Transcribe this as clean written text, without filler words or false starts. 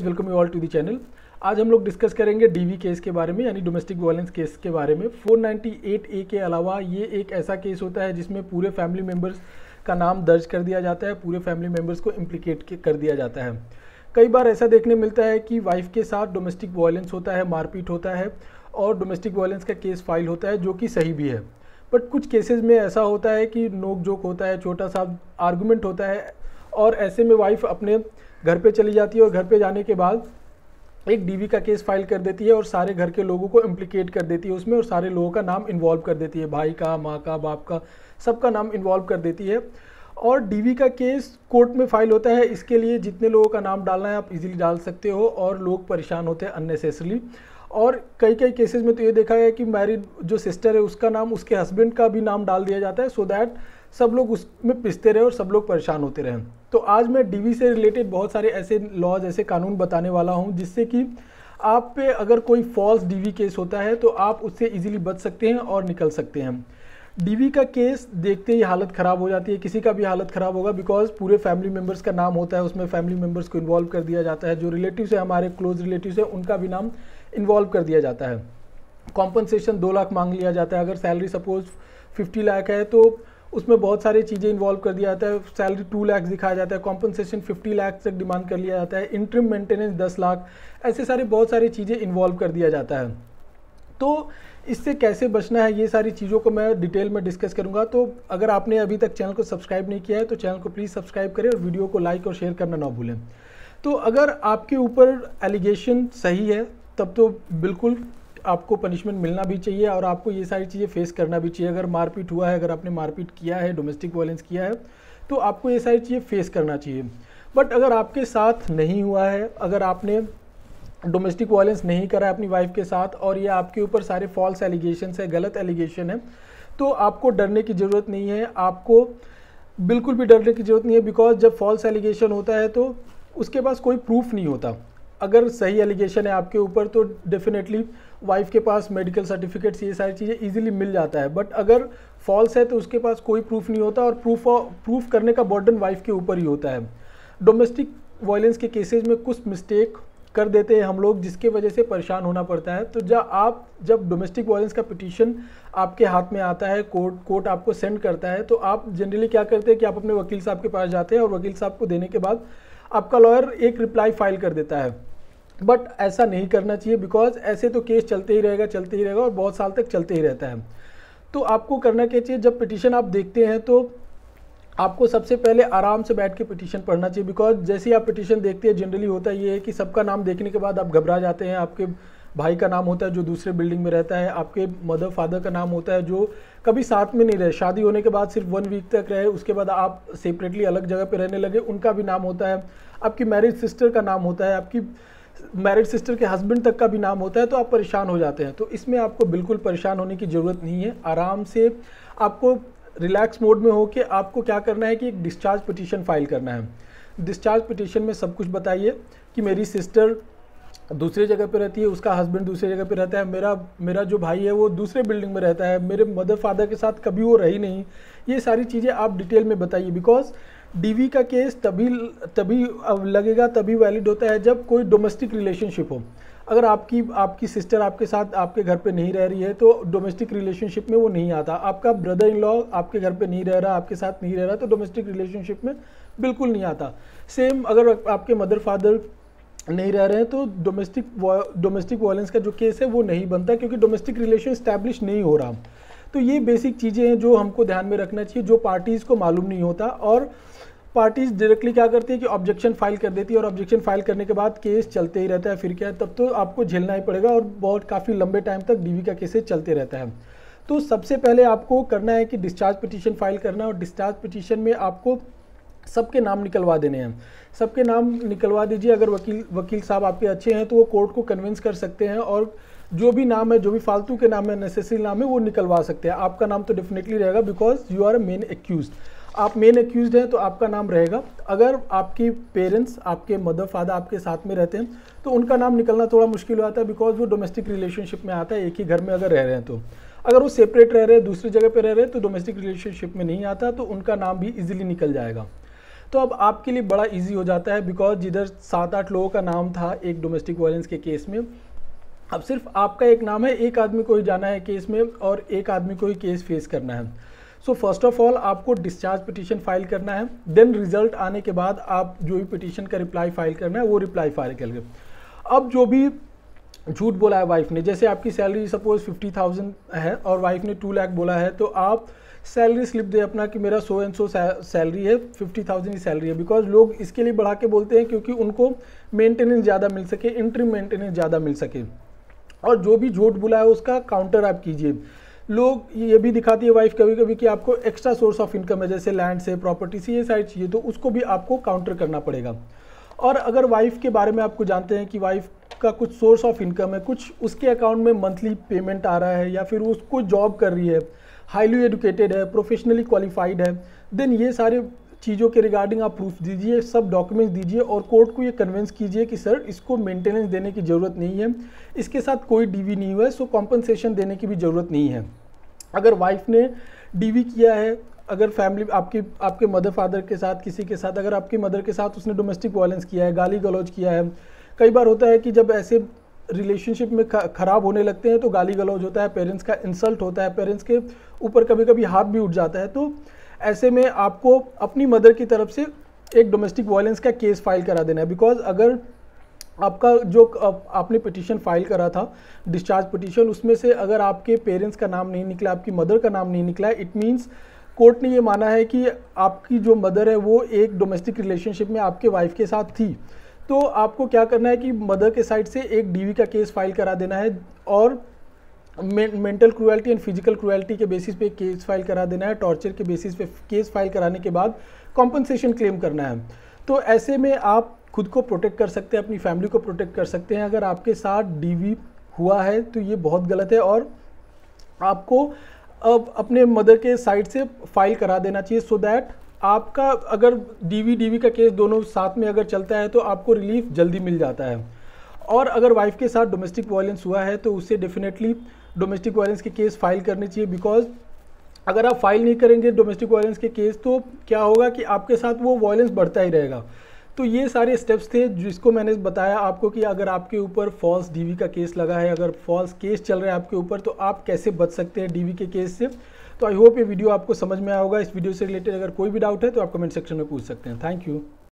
Welcome you all to the channel. आज हम लोग डिस्कस करेंगे डीवी केस के बारे में, यानी डोमेस्टिक वायलेंस केस के बारे में। 498A के अलावा ये एक ऐसा केस होता है जिसमें पूरे फैमिली मेम्बर्स का नाम दर्ज कर दिया जाता है, पूरे फैमिली मेम्बर्स को इम्प्लिकेट कर दिया जाता है। कई बार ऐसा देखने मिलता है कि वाइफ के साथ डोमेस्टिक वायलेंस होता है, मारपीट होता है और डोमेस्टिक वायलेंस का केस फाइल होता है, जो कि सही भी है। बट कुछ केसेस में ऐसा होता है कि नोक जोक होता है, छोटा सा आर्गुमेंट होता है और ऐसे में वाइफ अपने घर पे चली जाती है और घर पे जाने के बाद एक डीवी का केस फाइल कर देती है और सारे घर के लोगों को इम्प्लिकेट कर देती है उसमें, और सारे लोगों का नाम इन्वॉल्व कर देती है, भाई का, माँ का, बाप का, सबका नाम इन्वॉल्व कर देती है। और डीवी का केस कोर्ट में फाइल होता है। इसके लिए जितने लोगों का नाम डालना है आप इजीली डाल सकते हो और लोग परेशान होते हैं अननेसेसरली। और कई केसेस में तो ये देखा गया कि मैरिड जो सिस्टर है उसका नाम, उसके हस्बैंड का भी नाम डाल दिया जाता है, सो दैट सब लोग उसमें पिसते रहे और सब लोग परेशान होते रहें। तो आज मैं डीवी से रिलेटेड बहुत सारे ऐसे लॉज, ऐसे कानून बताने वाला हूं जिससे कि आप पे अगर कोई फॉल्स डीवी केस होता है तो आप उससे इजीली बच सकते हैं और निकल सकते हैं। डीवी का केस देखते ही हालत ख़राब हो जाती है, किसी का भी हालत ख़राब होगा, बिकॉज पूरे फैमिली मेम्बर्स का नाम होता है उसमें, फैमिली मेम्बर्स को इन्वॉल्व कर दिया जाता है, जो रिलेटिव्स है, हमारे क्लोज रिलेटिव्स है, उनका भी नाम इन्वॉल्व कर दिया जाता है। कॉम्पनसेशन 2 लाख मांग लिया जाता है। अगर सैलरी सपोज 50 लाख है तो उसमें बहुत सारी चीज़ें इन्वॉल्व कर दिया जाता है। सैलरी 2 लाख दिखाया जाता है, कॉम्पनसेशन 50 लाख तक डिमांड कर लिया जाता है, इंटरिम मेंटेनेंस 10 लाख, ऐसे सारे बहुत सारी चीज़ें इन्वॉल्व कर दिया जाता है। तो इससे कैसे बचना है, ये सारी चीज़ों को मैं डिटेल में डिस्कस करूंगा। तो अगर आपने अभी तक चैनल को सब्सक्राइब नहीं किया है तो चैनल को प्लीज़ सब्सक्राइब करें और वीडियो को लाइक और शेयर करना ना भूलें। तो अगर आपके ऊपर एलिगेशन सही है तब तो बिल्कुल आपको पनिशमेंट मिलना भी चाहिए और आपको ये सारी चीज़ें फेस करना भी चाहिए। अगर मारपीट हुआ है, अगर आपने मारपीट किया है, डोमेस्टिक वायलेंस किया है, तो आपको ये सारी चीज़ें फेस करना चाहिए। बट अगर आपके साथ नहीं हुआ है, अगर आपने डोमेस्टिक वायलेंस नहीं करा है अपनी वाइफ के साथ और ये आपके ऊपर सारे फॉल्स एलिगेशन है, गलत एलिगेशन है, तो आपको डरने की ज़रूरत नहीं है। आपको बिल्कुल भी डरने की ज़रूरत नहीं है, बिकॉज जब फॉल्स एलिगेशन होता है तो उसके पास कोई प्रूफ नहीं होता। अगर सही एलिगेशन है आपके ऊपर तो डेफिनेटली वाइफ के पास मेडिकल सर्टिफिकेट्स, ये सारी चीज़ें इजीली मिल जाता है। बट अगर फॉल्स है तो उसके पास कोई प्रूफ नहीं होता और प्रूफ करने का बर्डन वाइफ के ऊपर ही होता है। डोमेस्टिक वायलेंस के केसेस में कुछ मिस्टेक कर देते हैं हम लोग, जिसके वजह से परेशान होना पड़ता है। तो जब डोमेस्टिक वायलेंस का पिटीशन आपके हाथ में आता है, कोर्ट आपको सेंड करता है, तो आप जनरली क्या करते हैं कि आप अपने वकील साहब के पास जाते हैं और वकील साहब को देने के बाद आपका लॉयर एक रिप्लाई फाइल कर देता है। बट ऐसा नहीं करना चाहिए, बिकॉज ऐसे तो केस चलते ही रहेगा और बहुत साल तक चलते ही रहता है। तो आपको करना क्या चाहिए, जब पिटीशन आप देखते हैं तो आपको सबसे पहले आराम से बैठ के पिटीशन पढ़ना चाहिए। बिकॉज जैसे ही आप पिटीशन देखते हैं, जनरली होता ये है कि सबका नाम देखने के बाद आप घबरा जाते हैं। आपके भाई का नाम होता है जो दूसरे बिल्डिंग में रहता है, आपके मदर फादर का नाम होता है जो कभी साथ में नहीं रहे, शादी होने के बाद सिर्फ 1 वीक तक रहे, उसके बाद आप सेपरेटली अलग जगह पे रहने लगे, उनका भी नाम होता है, आपकी मैरिड सिस्टर का नाम होता है, आपकी मैरिड सिस्टर के हस्बैंड तक का भी नाम होता है, तो आप परेशान हो जाते हैं। तो इसमें आपको बिल्कुल परेशान होने की ज़रूरत नहीं है। आराम से आपको रिलैक्स मोड में हो के आपको क्या करना है कि एक डिस्चार्ज पिटीशन फाइल करना है। डिस्चार्ज पिटीशन में सब कुछ बताइए कि मेरी सिस्टर दूसरी जगह पे रहती है, उसका हस्बैंड दूसरी जगह पे रहता है, मेरा जो भाई है वो दूसरे बिल्डिंग में रहता है, मेरे मदर फादर के साथ कभी वो रही नहीं। ये सारी चीज़ें आप डिटेल में बताइए, बिकॉज डीवी का केस तभी लगेगा, तभी वैलिड होता है जब कोई डोमेस्टिक रिलेशनशिप हो। अगर आपकी सिस्टर आपके साथ आपके घर पे नहीं रह रही है तो डोमेस्टिक रिलेशनशिप में वो नहीं आता। आपका ब्रदर इन लॉ आपके घर पे नहीं रह रहा, आपके साथ नहीं रह रहा, तो डोमेस्टिक रिलेशनशिप में बिल्कुल नहीं आता। सेम अगर आपके मदर फादर नहीं रह रहे हैं तो डोमेस्टिक वायलेंस का जो केस है वो नहीं बनता, क्योंकि डोमेस्टिक रिलेशन स्टैब्लिश नहीं हो रहा। तो ये बेसिक चीज़ें हैं जो हमको ध्यान में रखना चाहिए, जो पार्टीज़ को मालूम नहीं होता। और पार्टीज डायरेक्टली क्या करती है कि ऑब्जेक्शन फाइल कर देती है और ऑब्जेक्शन फाइल करने के बाद केस चलते ही रहता है। फिर क्या है, तब तो आपको झेलना ही पड़ेगा और बहुत काफ़ी लंबे टाइम तक डीवी का केसेस चलते रहता है। तो सबसे पहले आपको करना है कि डिस्चार्ज पिटीशन फाइल करना है और डिस्चार्ज पिटीशन में आपको सबके नाम निकलवा देने हैं। सबके नाम निकलवा दीजिए। अगर वकील साहब आपके अच्छे हैं तो वो कोर्ट को कन्विंस कर सकते हैं और जो भी नाम है, जो भी फालतू के नाम है, नेसेसरी नाम है, वो निकलवा सकते हैं। आपका नाम तो डेफिनेटली रहेगा, because you are a main accused. आप मेन एक्यूज्ड हैं तो आपका नाम रहेगा। अगर आपकी पेरेंट्स, आपके मदर फादर आपके साथ में रहते हैं तो उनका नाम निकलना थोड़ा मुश्किल हो जाता है, बिकॉज वो डोमेस्टिक रिलेशनशिप में आता है, एक ही घर में अगर रह रहे हैं तो। अगर वो सेपरेट रह रहे हैं, दूसरी जगह पे रह रहे हैं, तो डोमेस्टिक रिलेशनशिप में नहीं आता, तो उनका नाम भी इजीली निकल जाएगा। तो अब आपके लिए बड़ा इजी हो जाता है, बिकॉज जिधर 7-8 लोगों का नाम था एक डोमेस्टिक वायलेंस के केस में, अब सिर्फ आपका एक नाम है, एक आदमी को ही जाना है केस में और एक आदमी को ही केस फेस करना है। सो फर्स्ट ऑफ ऑल आपको डिस्चार्ज पिटीशन फाइल करना है, देन रिजल्ट आने के बाद आप जो भी पिटीशन का रिप्लाई फाइल करना है वो रिप्लाई फाइल करेंगे। अब जो भी झूठ बोला है वाइफ ने, जैसे आपकी सैलरी सपोज 50,000 है और वाइफ ने 2 लाख बोला है, तो आप सैलरी स्लिप दे अपना कि मेरा सो एंड सो सैलरी है, 50,000 ही सैलरी है। बिकॉज लोग इसके लिए बढ़ा के बोलते हैं क्योंकि उनको मेंटेनेंस ज़्यादा मिल सके, इंटरिम मेंटेनेंस ज़्यादा मिल सके। और जो भी झूठ बोला है उसका काउंटर आप कीजिए। लोग ये भी दिखाती है वाइफ कभी कभी कि आपको एक्स्ट्रा सोर्स ऑफ इनकम है, जैसे लैंड से, प्रॉपर्टी से, ये सारी चीज़ें, तो उसको भी आपको काउंटर करना पड़ेगा। और अगर वाइफ के बारे में आपको जानते हैं कि वाइफ का कुछ सोर्स ऑफ इनकम है, कुछ उसके अकाउंट में मंथली पेमेंट आ रहा है, या फिर उसको जॉब कर रही है, हाईली एजुकेटेड है, प्रोफेशनली क्वालिफाइड है, देन ये सारे चीज़ों के रिगार्डिंग आप प्रूफ दीजिए, सब डॉक्यूमेंट्स दीजिए और कोर्ट को ये कन्विंस कीजिए कि सर इसको मेंटेनेंस देने की ज़रूरत नहीं है, इसके साथ कोई डीवी नहीं हुआ है, सो कॉम्पनसेशन देने की भी ज़रूरत नहीं है। अगर वाइफ ने डीवी किया है, अगर फैमिली आपके मदर फादर के साथ, किसी के साथ, अगर आपकी मदर के साथ उसने डोमेस्टिक वायलेंस किया है, गाली गलौज किया है, कई बार होता है कि जब ऐसे रिलेशनशिप में ख़राब होने लगते हैं तो गाली गलौज होता है, पेरेंट्स का इंसल्ट होता है, पेरेंट्स के ऊपर कभी कभी हाथ भी उठ जाता है। तो ऐसे में आपको अपनी मदर की तरफ से एक डोमेस्टिक वायलेंस का केस फाइल करा देना है। बिकॉज अगर आपका जो आपने पिटीशन फाइल करा था, डिस्चार्ज पिटीशन, उसमें से अगर आपके पेरेंट्स का नाम नहीं निकला, आपकी मदर का नाम नहीं निकला, इट मीन्स कोर्ट ने ये माना है कि आपकी जो मदर है वो एक डोमेस्टिक रिलेशनशिप में आपके वाइफ के साथ थी। तो आपको क्या करना है कि मदर के साइड से एक डीवी का केस फाइल करा देना है और mental cruelty and physical cruelty के बेसिस पे केस फाइल करा देना है, टॉर्चर के बेसिस पे केस फाइल कराने के बाद कॉम्पनसेशन क्लेम करना है। तो ऐसे में आप खुद को प्रोटेक्ट कर सकते हैं, अपनी फैमिली को प्रोटेक्ट कर सकते हैं। अगर आपके साथ डीवी हुआ है तो ये बहुत गलत है और आपको अब अपने मदर के साइड से फाइल करा देना चाहिए, सो दैट आपका अगर डीवी का केस दोनों साथ में अगर चलता है तो आपको रिलीफ जल्दी मिल जाता है। और अगर वाइफ के साथ डोमेस्टिक वायलेंस हुआ है तो उससे डेफिनेटली डोमेस्टिक वायलेंस के केस फाइल करने चाहिए। बिकॉज अगर आप फाइल नहीं करेंगे डोमेस्टिक वायलेंस के केस तो क्या होगा कि आपके साथ वो वायलेंस बढ़ता ही रहेगा। तो ये सारे स्टेप्स थे जिसको मैंने बताया आपको कि अगर आपके ऊपर फॉल्स डीवी का केस लगा है, अगर फॉल्स केस चल रहा है आपके ऊपर, तो आप कैसे बच सकते हैं डीवी के केस से। तो आई होप ये वीडियो आपको समझ में आया होगा। इस वीडियो से रिलेटेड अगर कोई भी डाउट है तो आप कमेंट सेक्शन में पूछ सकते हैं। Thank you.